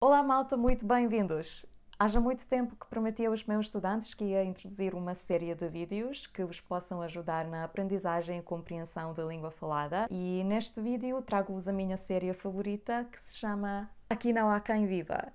Olá malta, muito bem-vindos! Há já muito tempo que prometi aos meus estudantes que ia introduzir uma série de vídeos que vos possam ajudar na aprendizagem e compreensão da língua falada, e neste vídeo trago-vos a minha série favorita que se chama Aqui Não Há Quem Viva.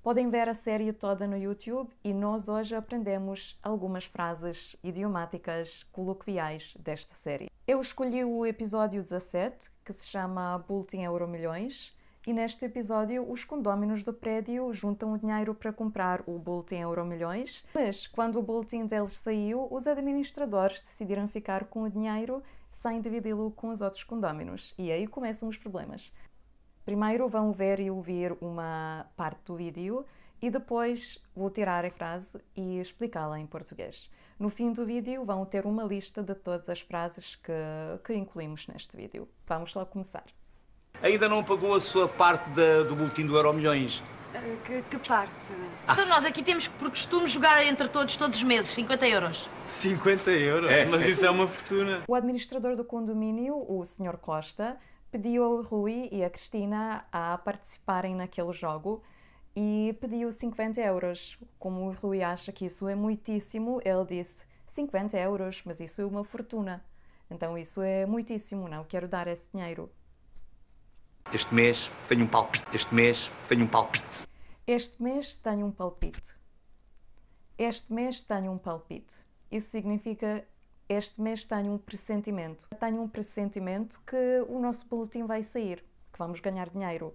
Podem ver a série toda no YouTube e nós hoje aprendemos algumas frases idiomáticas coloquiais desta série. Eu escolhi o episódio 17, que se chama Boletim Euromilhões, e neste episódio os condóminos do prédio juntam o dinheiro para comprar o Boletim Euromilhões, mas quando o boletim deles saiu, os administradores decidiram ficar com o dinheiro sem dividi-lo com os outros condóminos, e aí começam os problemas. Primeiro vão ver e ouvir uma parte do vídeo e depois vou tirar a frase e explicá-la em português. No fim do vídeo vão ter uma lista de todas as frases que incluímos neste vídeo. Vamos lá começar. Ainda não pagou a sua parte do boletim do Euromilhões? Que parte? Então nós aqui temos por costume jogar entre todos os meses, 50 euros. 50 euros? Mas isso é uma fortuna. O administrador do condomínio, o Sr. Costa, pediu ao Rui e à Cristina a participarem naquele jogo e pediu 50 euros. Como o Rui acha que isso é muitíssimo, ele disse 50 euros, mas isso é uma fortuna. Então isso é muitíssimo, não quero dar esse dinheiro. Este mês tenho um palpite. Este mês tenho um palpite. Este mês tenho um palpite. Este mês tenho um palpite. Isso significa este mês tenho um pressentimento. Tenho um pressentimento que o nosso boletim vai sair, que vamos ganhar dinheiro.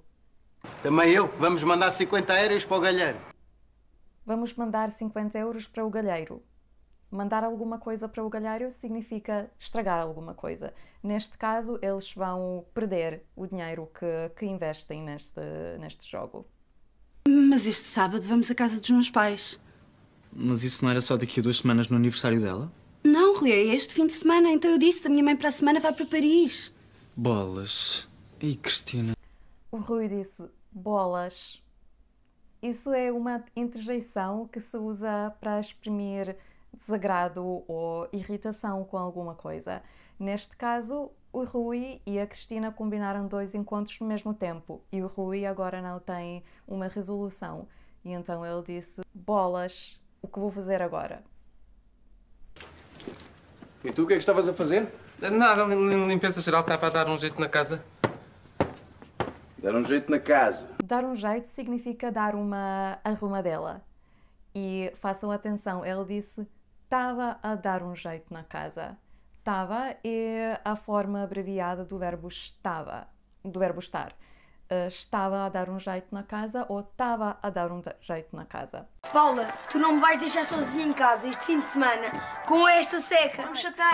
Também eu. Vamos mandar 50 euros para o galheiro. Vamos mandar 50 euros para o galheiro. Mandar alguma coisa para o galheiro significa estragar alguma coisa. Neste caso, eles vão perder o dinheiro que investem neste jogo. Mas este sábado vamos à casa dos meus pais. Mas isso não era só daqui a 2 semanas no aniversário dela? Não, Rui, é este fim de semana. Então eu disse, a minha mãe para a semana vai para Paris. Bolas. E Cristina? O Rui disse, bolas. Isso é uma interjeição que se usa para exprimir desagrado ou irritação com alguma coisa. Neste caso, o Rui e a Cristina combinaram 2 encontros no mesmo tempo e o Rui agora não tem uma resolução. E então ele disse, bolas, o que vou fazer agora? E tu, o que é que estavas a fazer? Nada, limpeza geral, estava a dar um jeito na casa. Dar um jeito na casa. Dar um jeito significa dar uma arrumadela. E façam atenção, ele disse estava a dar um jeito na casa. Estava é a forma abreviada do verbo estava, do verbo estar. Estava a dar um jeito na casa ou estava a dar um jeito na casa. Paula, tu não me vais deixar sozinha em casa este fim de semana com esta seca. Vamos chatear.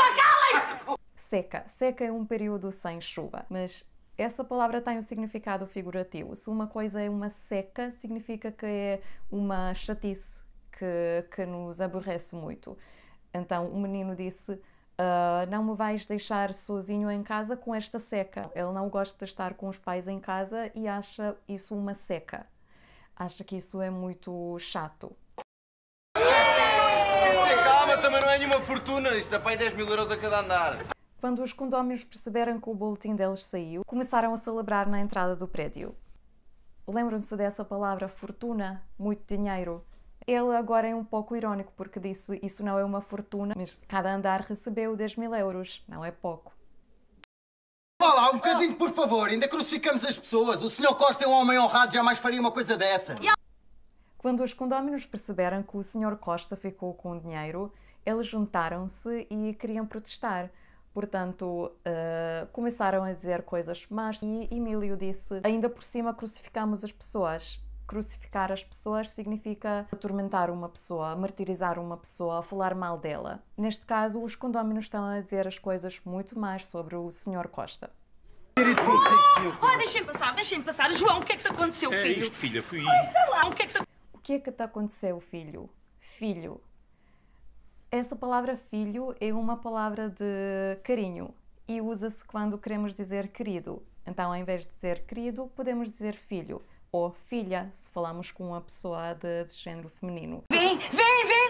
Seca. Seca é um período sem chuva, mas essa palavra tem um significado figurativo. Se uma coisa é uma seca, significa que é uma chatice que nos aborrece muito. Então o menino disse, não me vais deixar sozinho em casa com esta seca. Ele não gosta de estar com os pais em casa e acha isso uma seca. Acha que isso é muito chato. Calma, também não é nenhuma fortuna. Isto dá para aí 10 mil euros a cada andar. Quando os condóminos perceberam que o boletim deles saiu, começaram a celebrar na entrada do prédio. Lembram-se dessa palavra fortuna? Muito dinheiro. Ele agora é um pouco irónico porque disse isso não é uma fortuna, mas cada andar recebeu 10 mil euros. Não é pouco. Vá lá, um bocadinho, por favor. Ainda crucificamos as pessoas. O Sr. Costa é um homem honrado, jamais faria uma coisa dessa. Quando os condóminos perceberam que o Sr. Costa ficou com o dinheiro, eles juntaram-se e queriam protestar. Portanto, começaram a dizer coisas más e Emílio disse, ainda por cima crucificamos as pessoas. Crucificar as pessoas significa atormentar uma pessoa, martirizar uma pessoa, falar mal dela. Neste caso, os condóminos estão a dizer as coisas muito mais sobre o Sr. Costa. Deixem-me passar. João, o que é que te aconteceu, filho? É isto, filha, fui Sei lá, o que é que te... O que é que te aconteceu, filho? Filho. Essa palavra filho é uma palavra de carinho e usa-se quando queremos dizer querido. Então, ao invés de dizer querido, podemos dizer filho. Ou filha, se falamos com uma pessoa de género feminino. Vem,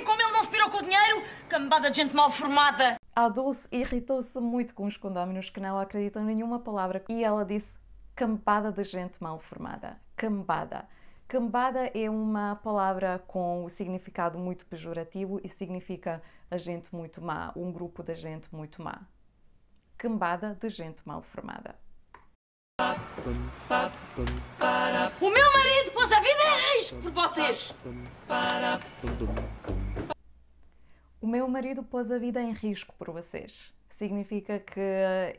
como ele não se pirou com o dinheiro, cambada de gente mal formada. A Dulce irritou-se muito com os condóminos que não acreditam em nenhuma palavra e ela disse cambada de gente mal formada. Cambada. Cambada é uma palavra com o significado muito pejorativo e significa a gente muito má, um grupo de gente muito má. Cambada de gente mal formada. O meu marido pôs a vida em risco por vocês! O meu marido pôs a vida em risco por vocês. Significa que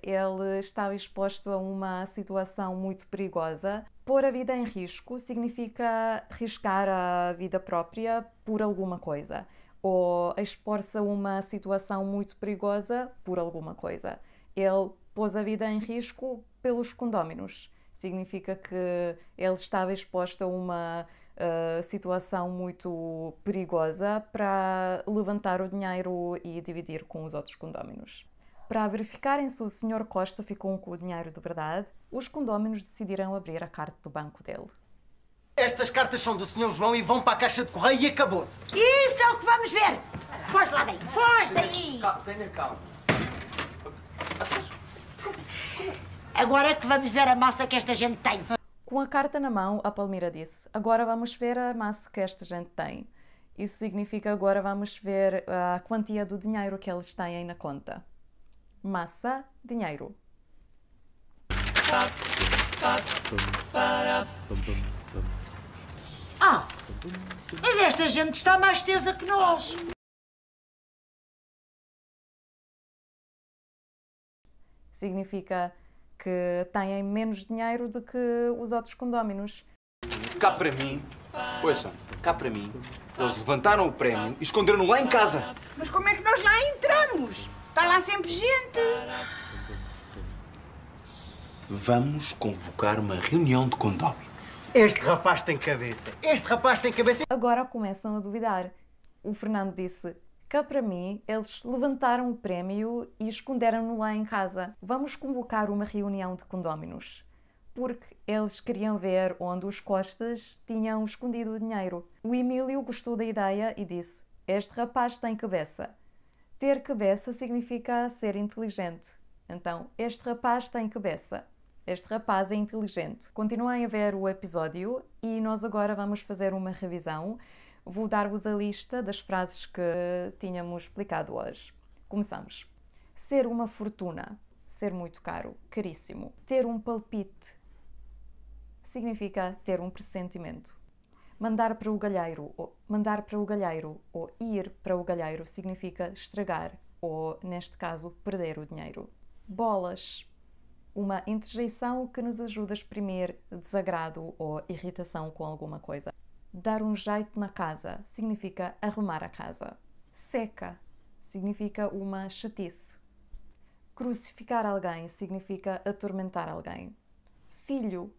ele estava exposto a uma situação muito perigosa. Pôr a vida em risco significa arriscar a vida própria por alguma coisa, ou expor-se a uma situação muito perigosa por alguma coisa. Ele pôs a vida em risco pelos condóminos. Significa que ele estava exposto a uma situação muito perigosa para levantar o dinheiro e dividir com os outros condóminos. Para verificarem se o Sr. Costa ficou com o dinheiro de verdade, os condóminos decidiram abrir a carta do banco dele. Estas cartas são do Sr. João e vão para a caixa de correio e acabou-se. Isso é o que vamos ver! Foge lá daí! Foge daí! Tenha calma. Agora é que vamos ver a massa que esta gente tem. Com a carta na mão, a Palmira disse: agora vamos ver a massa que esta gente tem. Isso significa agora vamos ver a quantia do dinheiro que eles têm na conta. Massa, dinheiro. Ah, mas esta gente está mais tesa que nós. Significa que têm menos dinheiro do que os outros condóminos. Cá para mim, ouçam, cá para mim, eles levantaram o prémio e esconderam-no lá em casa. Mas como é que nós lá entramos? Está lá sempre gente. Vamos convocar uma reunião de condómino. Este rapaz tem cabeça. Este rapaz tem cabeça. Agora começam a duvidar. O Fernando disse: cá para mim, eles levantaram o prémio e esconderam-no lá em casa. Vamos convocar uma reunião de condóminos. Porque eles queriam ver onde os Costas tinham escondido o dinheiro. O Emílio gostou da ideia e disse: este rapaz tem cabeça. Ter cabeça significa ser inteligente. Então, este rapaz tem cabeça. Este rapaz é inteligente. Continuem a ver o episódio e nós agora vamos fazer uma revisão. Vou dar-vos a lista das frases que tínhamos explicado hoje. Começamos. Ser uma fortuna. Ser muito caro. Caríssimo. Ter um palpite. Significa ter um pressentimento. Mandar para o galheiro ou ir para o galheiro significa estragar ou, neste caso, perder o dinheiro. Bolas. Uma interjeição que nos ajuda a exprimir desagrado ou irritação com alguma coisa. Dar um jeito na casa significa arrumar a casa. Seca significa uma chatice. Crucificar alguém significa atormentar alguém. Filho,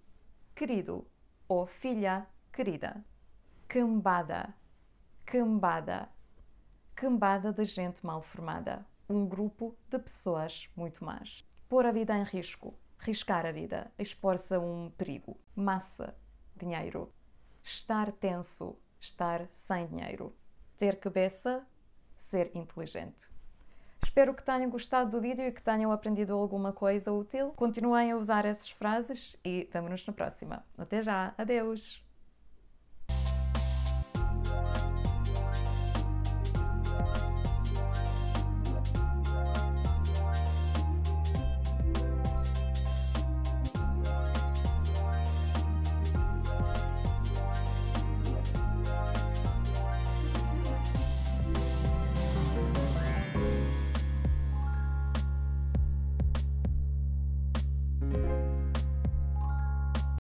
querido ou filha, querida. Cambada, cambada. Cambada de gente mal formada. Um grupo de pessoas muito más. Pôr a vida em risco. Riscar a vida. Expor-se a um perigo. Massa, dinheiro. Estar tenso. Estar sem dinheiro. Ter cabeça. Ser inteligente. Espero que tenham gostado do vídeo e que tenham aprendido alguma coisa útil. Continuem a usar essas frases e vemo-nos na próxima. Até já. Adeus!